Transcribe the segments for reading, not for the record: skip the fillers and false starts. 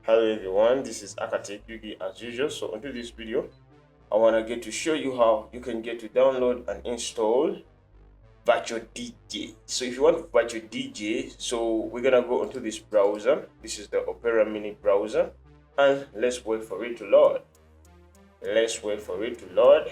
Hello everyone, this is Akatech Yugi as usual. So into this video, I want to get to show you how you can get to download and install Virtual DJ. So if you want Virtual DJ, so we're gonna go into this browser. This is the Opera Mini browser, and let's wait for it to load. Let's wait for it to load.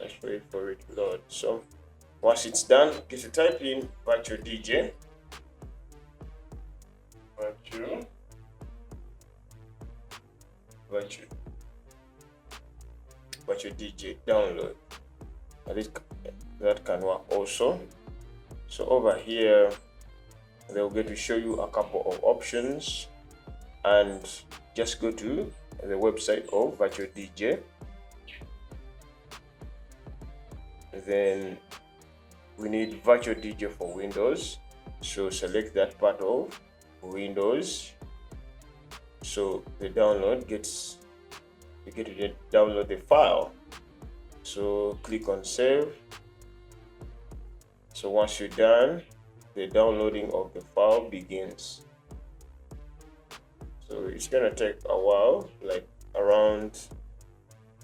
Let's wait for it to load. So once it's done, get to type in Virtual DJ. Virtual DJ download. That can work also. So over here, they'll get to show you a couple of options, and just go to the website of Virtual DJ. Then we need Virtual DJ for Windows, so select that part of Windows. So the download you get to download the file, so click on save. So once you're done, the downloading of the file begins. So it's gonna take a while, like around,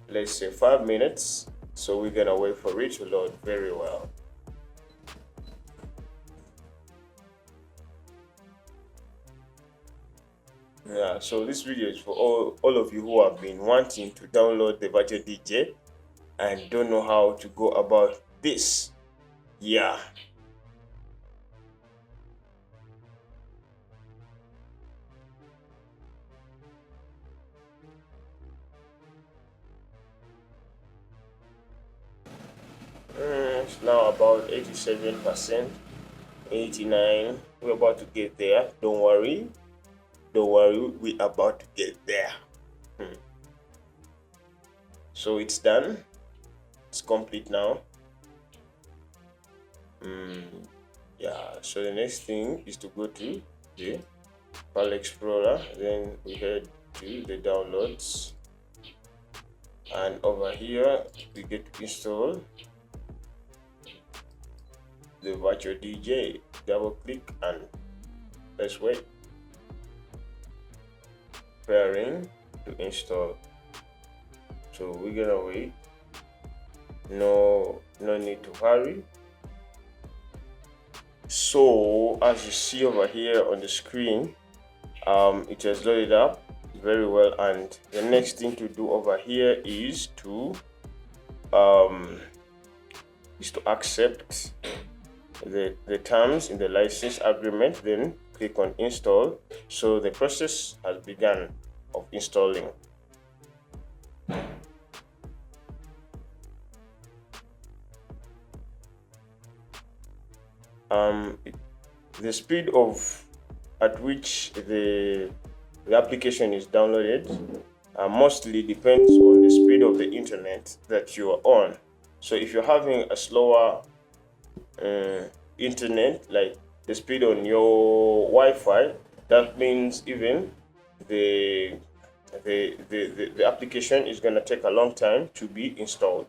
let's say 5 minutes. So we're gonna wait for it to load very well. Yeah, so this video is for all of you who have been wanting to download the Virtual DJ and don't know how to go about this. Yeah. It's now about 87%, 89%. We're about to get there. Don't worry, we're about to get there. So it's done. It's complete now. Yeah. So the next thing is to go to the File Explorer. Then we head to the downloads, and over here we get to install the Virtual DJ. Double click and let's wait. Preparing to install. So we're gonna wait. No need to hurry. So as you see over here on the screen, it has loaded up very well, and the next thing to do over here is to accept the terms in the license agreement. Then click on install. So the process has begun of installing. The speed at which the application is downloaded mostly depends on the speed of the internet that you are on. So if you're having a slower internet, like the speed on your Wi-Fi, that means even the application is going to take a long time to be installed,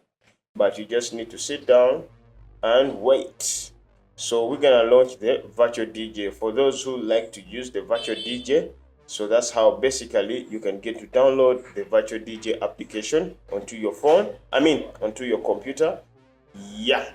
but you just need to sit down and wait. So we're gonna launch the Virtual DJ for those who like to use the Virtual DJ. So that's how basically you can get to download the Virtual DJ application onto your phone, onto your computer. Yeah.